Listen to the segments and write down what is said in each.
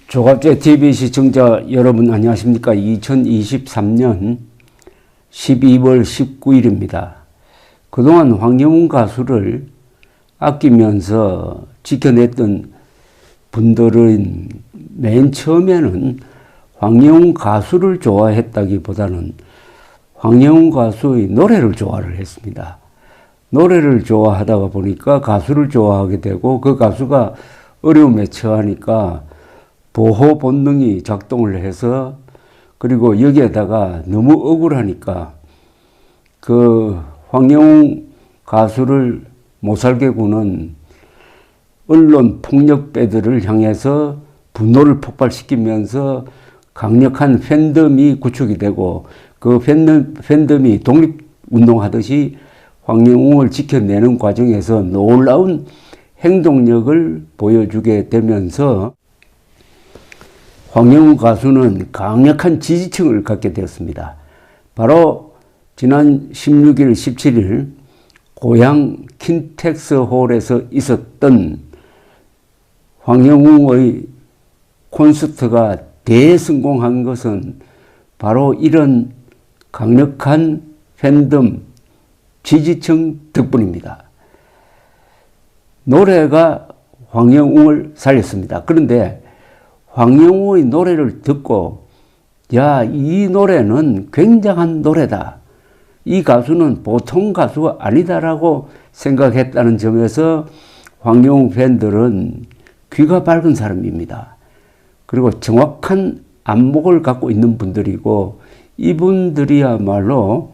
조갑제 TV 시청자 여러분 안녕하십니까. 2023년 12월 19일입니다. 그동안 황영훈 가수를 아끼면서 지켜냈던 분들은 맨 처음에는 황영훈 가수를 좋아했다기보다는 황영훈 가수의 노래를 좋아를 했습니다. 노래를 좋아하다가 보니까 가수를 좋아하게 되고 그 가수가 어려움에 처하니까 보호 본능이 작동을 해서 그리고 여기에다가 너무 억울하니까 그 황영훈 가수를 못살게 구는 언론 폭력배들을 향해서 분노를 폭발시키면서 강력한 팬덤이 구축이 되고 그 팬덤이 독립운동하듯이 황영훈을 지켜내는 과정에서 놀라운 행동력을 보여주게 되면서 황영훈 가수는 강력한 지지층을 갖게 되었습니다. 바로 지난 16일, 17일 고향 킨텍스홀에서 있었던 황영훈의 콘서트가 대성공한 것은 바로 이런 강력한 팬덤, 지지층 덕분입니다. 노래가 황영훈을 살렸습니다. 그런데 황영훈의 노래를 듣고 야, 이 노래는 굉장한 노래다. 이 가수는 보통 가수가 아니다라고 생각했다는 점에서 황영훈 팬들은 귀가 밝은 사람입니다. 그리고 정확한 안목을 갖고 있는 분들이고 이분들이야말로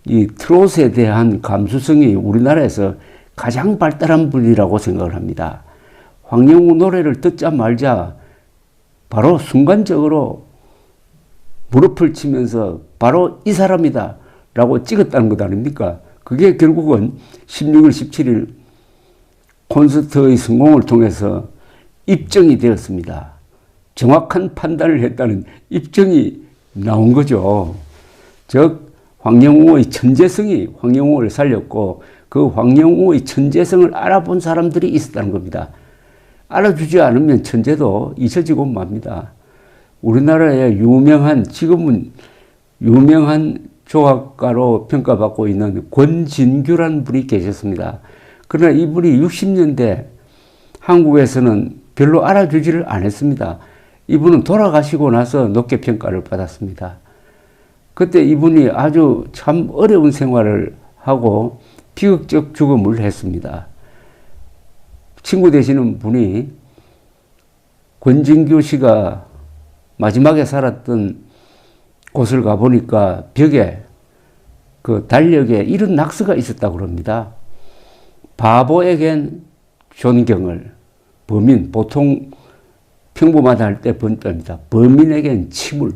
이 트롯에 대한 감수성이 우리나라에서 가장 발달한 분이라고 생각을 합니다. 황영훈 노래를 듣자 말자 바로 순간적으로 무릎을 치면서 바로 이 사람이다 라고 찍었다는 것 아닙니까? 그게 결국은 16일, 17일 콘서트의 성공을 통해서 입증이 되었습니다. 정확한 판단을 했다는 입증이 나온 거죠. 즉 황영훈의 천재성이 황영훈을 살렸고 그 황영훈의 천재성을 알아본 사람들이 있었다는 겁니다. 알아주지 않으면 천재도 잊혀지고 맙니다. 우리나라의 지금은 유명한 조각가로 평가받고 있는 권진규라는 분이 계셨습니다. 그러나 이분이 60년대 한국에서는 별로 알아주지를 않았습니다. 이분은 돌아가시고 나서 높게 평가를 받았습니다. 그때 이분이 아주 참 어려운 생활을 하고 비극적 죽음을 했습니다. 친구 되시는 분이 권진규 씨가 마지막에 살았던 곳을 가보니까 벽에 그 달력에 이런 낙서가 있었다고 합니다. 바보에겐 존경을, 범인, 보통 평범하다 할 때 번입니다. 범인에겐 침을,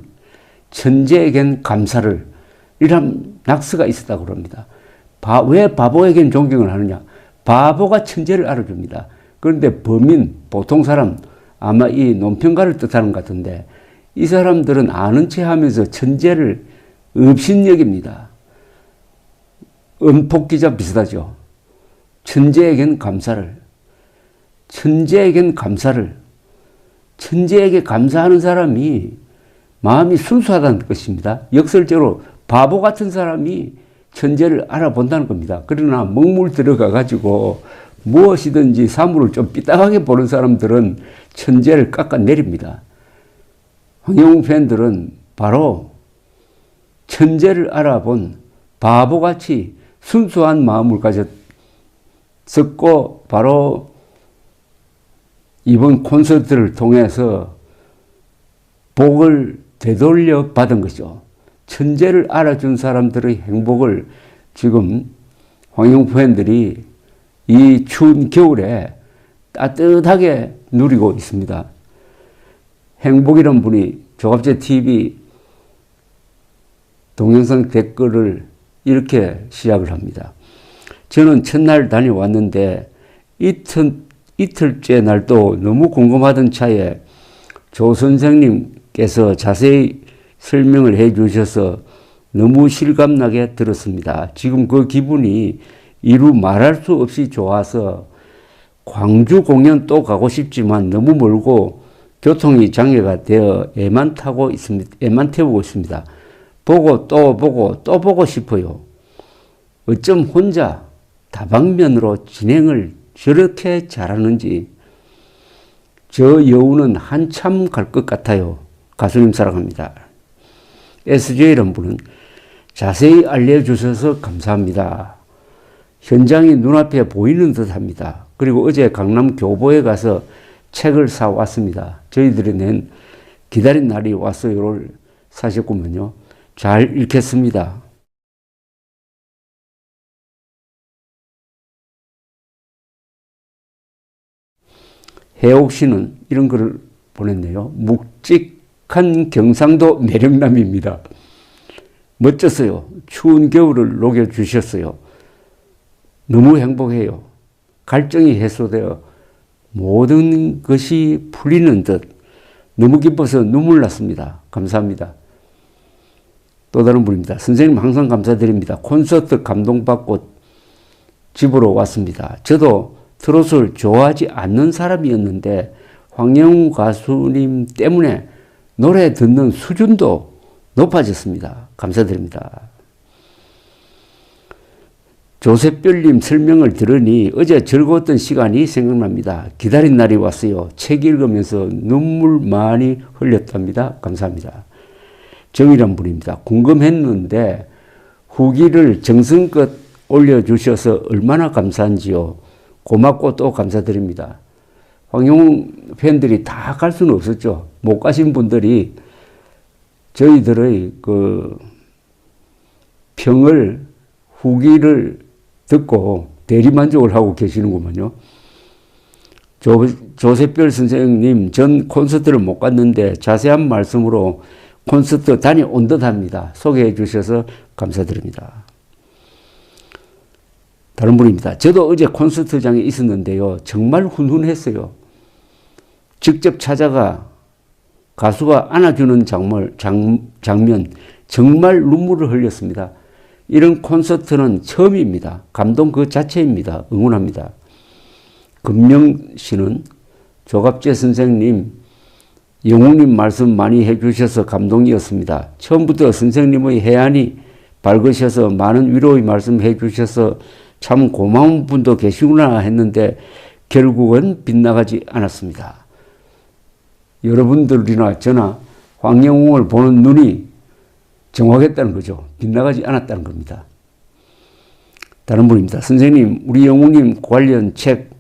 천재에겐 감사를, 이런 낙서가 있었다고 합니다. 왜 바보에겐 존경을 하느냐? 바보가 천재를 알아줍니다. 그런데 범인, 보통 사람, 아마 이 논평가를 뜻하는 것 같은데 이 사람들은 아는 체 하면서 천재를 업신여깁니다. 은폭기자 비슷하죠. 천재에겐 감사를, 천재에겐 감사를, 천재에게 감사하는 사람이 마음이 순수하다는 것입니다. 역설적으로 바보 같은 사람이 천재를 알아본다는 겁니다. 그러나 먹물 들어가 가지고 무엇이든지 사물을 좀 삐딱하게 보는 사람들은 천재를 깎아내립니다. 황영훈 팬들은 바로 천재를 알아본 바보같이 순수한 마음을 가졌었고 바로 이번 콘서트를 통해서 복을 되돌려 받은 거죠. 천재를 알아준 사람들의 행복을 지금 황영훈 팬들이 이 추운 겨울에 따뜻하게 누리고 있습니다. 행복이란 분이 조갑제 TV 동영상 댓글을 이렇게 시작을 합니다. 저는 첫날 다녀왔는데 이틀째 날도 너무 궁금하던 차에 조 선생님께서 자세히 설명을 해 주셔서 너무 실감나게 들었습니다. 지금 그 기분이 이루 말할 수 없이 좋아서 광주 공연 또 가고 싶지만 너무 멀고 교통이 장애가 되어 애만 타고 있습니다. 애만 태우고 있습니다. 보고 또 보고 또 보고 싶어요. 어쩜 혼자 다방면으로 진행을 저렇게 잘하는지 저 여우는 한참 갈 것 같아요. 가수님 사랑합니다. SJ라는 분은 자세히 알려주셔서 감사합니다. 현장이 눈앞에 보이는 듯합니다. 그리고 어제 강남 교보에 가서 책을 사왔습니다. 저희들이 낸 기다린 날이 왔어요를 사셨구먼요. 잘 읽겠습니다. 해옥 씨는 이런 글을 보냈네요. 묵직한 경상도 매력남입니다. 멋졌어요. 추운 겨울을 녹여주셨어요. 너무 행복해요. 갈증이 해소되어 모든 것이 풀리는 듯 너무 기뻐서 눈물 났습니다. 감사합니다. 또 다른 분입니다. 선생님 항상 감사드립니다. 콘서트 감동받고 집으로 왔습니다. 저도 트롯을 좋아하지 않는 사람이었는데 황영우 가수님 때문에 노래 듣는 수준도 높아졌습니다. 감사드립니다. 조셉별님 설명을 들으니 어제 즐거웠던 시간이 생각납니다. 기다린 날이 왔어요. 책 읽으면서 눈물 많이 흘렸답니다. 감사합니다. 정이란 분입니다. 궁금했는데 후기를 정성껏 올려주셔서 얼마나 감사한지요. 고맙고 또 감사드립니다. 황영우 팬들이 다 갈 수는 없었죠. 못 가신 분들이 저희들의 그 평을 후기를 듣고 대리만족을 하고 계시는구만요. 조셉별 선생님 전 콘서트를 못 갔는데 자세한 말씀으로 콘서트 다녀온 듯합니다. 소개해 주셔서 감사드립니다. 다른 분입니다. 저도 어제 콘서트장에 있었는데요. 정말 훈훈했어요. 직접 찾아가 가수가 안아주는 장면 정말 눈물을 흘렸습니다. 이런 콘서트는 처음입니다. 감동 그 자체입니다. 응원합니다. 금명 씨는 조갑재 선생님, 영웅님 말씀 많이 해주셔서 감동이었습니다. 처음부터 선생님의 해안이 밝으셔서 많은 위로의 말씀 해주셔서 참 고마운 분도 계시구나 했는데 결국은 빗나가지 않았습니다. 여러분들이나 저나 황영웅을 보는 눈이 정확했다는 거죠. 빗나가지 않았다는 겁니다. 다른 분입니다. 선생님, 우리 영웅님 관련 책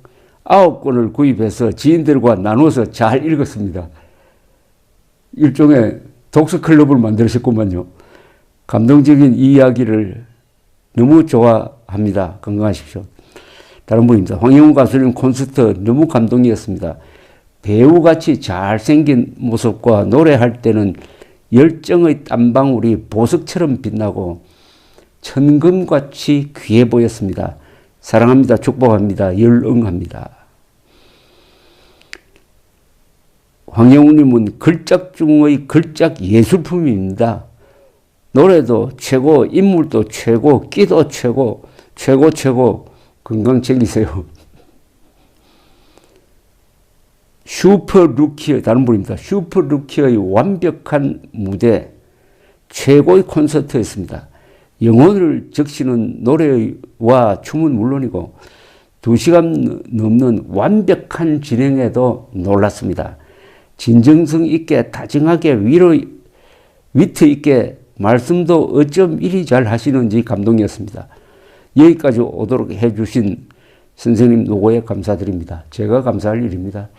9권을 구입해서 지인들과 나눠서 잘 읽었습니다. 일종의 독서클럽을 만드셨구만요. 감동적인 이야기를 너무 좋아합니다. 건강하십시오. 다른 분입니다. 황영우 가수님 콘서트 너무 감동이었습니다. 배우같이 잘생긴 모습과 노래할 때는 열정의 땀방울이 보석처럼 빛나고 천금같이 귀해 보였습니다. 사랑합니다. 축복합니다. 열응합니다. 황영우님은 걸작 중의 걸작 예술품입니다. 노래도 최고, 인물도 최고, 끼도 최고, 최고 건강 챙기세요. 슈퍼루키어 다른 분입니다. 슈퍼루키어의 완벽한 무대, 최고의 콘서트였습니다. 영혼을 적시는 노래와 춤은 물론이고 2시간 넘는 완벽한 진행에도 놀랐습니다. 진정성 있게 다정하게 위트 있게 말씀도 어쩜 이리 잘 하시는지 감동이었습니다. 여기까지 오도록 해주신 선생님 노고에 감사드립니다. 제가 감사할 일입니다.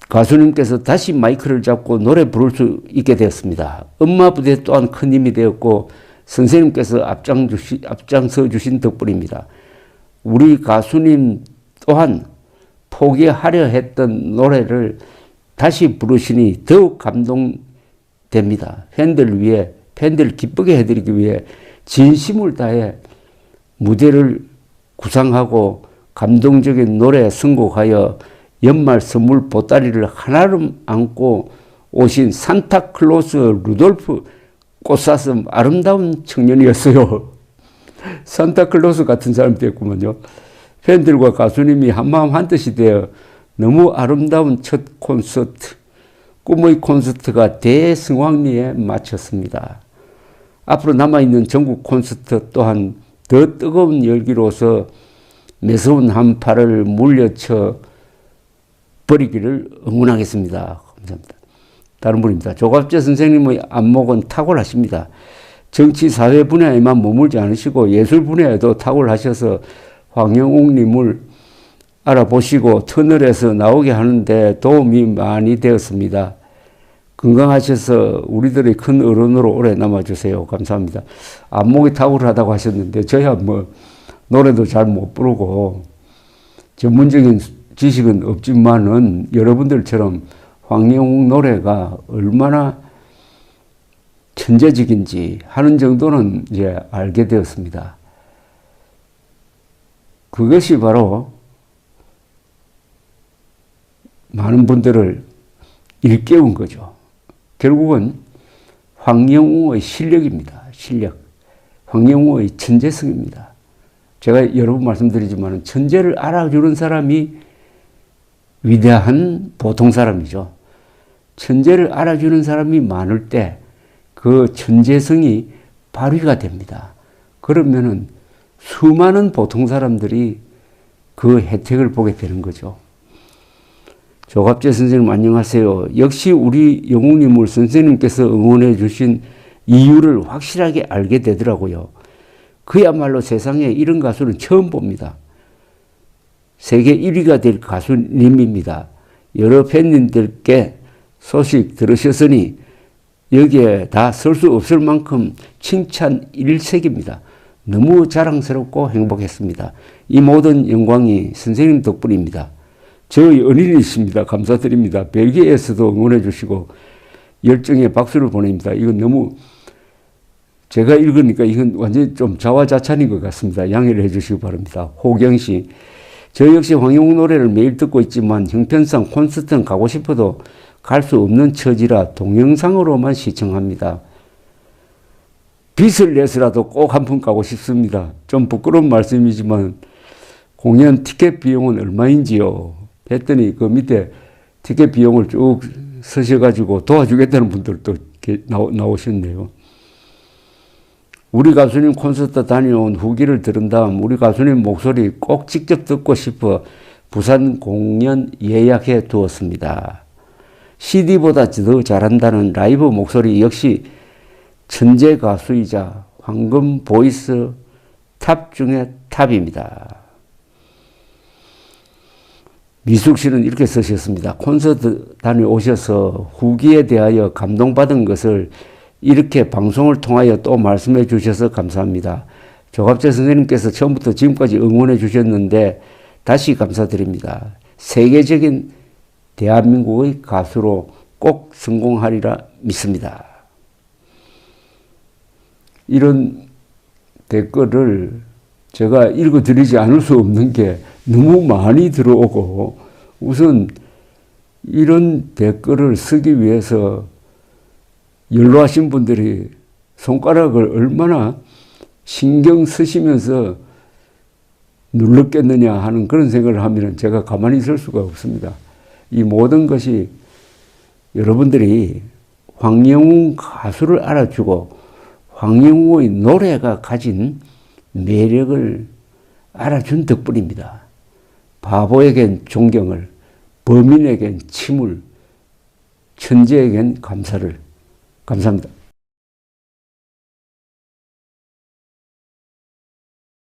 가수님께서 다시 마이크를 잡고 노래 부를 수 있게 되었습니다. 엄마 부대 또한 큰 힘이 되었고 선생님께서 앞장서 주신 덕분입니다. 우리 가수님 또한 포기하려 했던 노래를 다시 부르시니 더욱 감동됩니다. 팬들 기쁘게 해드리기 위해 진심을 다해 무대를 구상하고 감동적인 노래 선곡하여 연말 선물 보따리를 하나름 안고 오신 산타클로스 루돌프 꽃사슴 아름다운 청년이었어요. 산타클로스 같은 사람이 됐구먼요. 팬들과 가수님이 한마음 한뜻이 되어 너무 아름다운 첫 콘서트, 꿈의 콘서트가 대성황리에 마쳤습니다. 앞으로 남아있는 전국 콘서트 또한 더 뜨거운 열기로서 매서운 한파를 물려쳐 버리기를 응원하겠습니다. 감사합니다. 다른 분입니다. 조갑재 선생님의 안목은 탁월하십니다. 정치 사회 분야에만 머물지 않으시고 예술 분야에도 탁월하셔서 황영웅님을 알아보시고 터널에서 나오게 하는데 도움이 많이 되었습니다. 건강하셔서 우리들의 큰 어른으로 오래 남아주세요. 감사합니다. 안목이 탁월하다고 하셨는데 저야 뭐 노래도 잘 못 부르고 전문적인 지식은 없지만은 여러분들처럼 황영웅 노래가 얼마나 천재적인지 하는 정도는 이제 알게 되었습니다. 그것이 바로 많은 분들을 일깨운 거죠. 결국은 황영웅의 실력입니다. 실력. 황영웅의 천재성입니다. 제가 여러 번 말씀드리지만 천재를 알아주는 사람이 위대한 보통 사람이죠. 천재를 알아주는 사람이 많을 때 그 천재성이 발휘가 됩니다. 그러면은 수많은 보통 사람들이 그 혜택을 보게 되는 거죠. 조갑재 선생님 안녕하세요. 역시 우리 영웅님을 선생님께서 응원해 주신 이유를 확실하게 알게 되더라고요. 그야말로 세상에 이런 가수는 처음 봅니다. 세계 1위가 될 가수님입니다. 여러 팬님들께 소식 들으셨으니 여기에 다 설 수 없을 만큼 칭찬 일색입니다. 너무 자랑스럽고 행복했습니다. 이 모든 영광이 선생님 덕분입니다. 저 연인이십니다. 감사드립니다. 벨기에에서도 응원해 주시고 열정에 박수를 보냅니다. 이건 너무 제가 읽으니까 이건 완전히 좀 자화자찬인 것 같습니다. 양해를 해 주시기 바랍니다. 호경 씨. 저 역시 황영웅 노래를 매일 듣고 있지만 형편상 콘서트는 가고 싶어도 갈 수 없는 처지라 동영상으로만 시청합니다. 빚을 내서라도 꼭 한 번 가고 싶습니다. 좀 부끄러운 말씀이지만 공연 티켓 비용은 얼마인지요? 했더니 그 밑에 티켓 비용을 쭉 쓰셔가지고 도와주겠다는 분들도 나오셨네요. 우리 가수님 콘서트 다녀온 후기를 들은 다음 우리 가수님 목소리 꼭 직접 듣고 싶어 부산 공연 예약해 두었습니다. CD보다 더 잘한다는 라이브 목소리 역시 천재 가수이자 황금 보이스 탑 중에 탑입니다. 미숙 씨는 이렇게 쓰셨습니다. 콘서트 다녀오셔서 후기에 대하여 감동받은 것을 이렇게 방송을 통하여 또 말씀해 주셔서 감사합니다. 조갑재 선생님께서 처음부터 지금까지 응원해 주셨는데 다시 감사드립니다. 세계적인 대한민국의 가수로 꼭 성공하리라 믿습니다. 이런 댓글을 제가 읽어드리지 않을 수 없는 게 너무 많이 들어오고 우선 이런 댓글을 쓰기 위해서 연로하신 분들이 손가락을 얼마나 신경 쓰시면서 눌렀겠느냐 하는 그런 생각을 하면 제가 가만히 있을 수가 없습니다. 이 모든 것이 여러분들이 황영웅 가수를 알아주고 황영웅의 노래가 가진 매력을 알아준 덕분입니다. 바보에겐 존경을, 범인에겐 침을, 천재에겐 감사를. 감사합니다.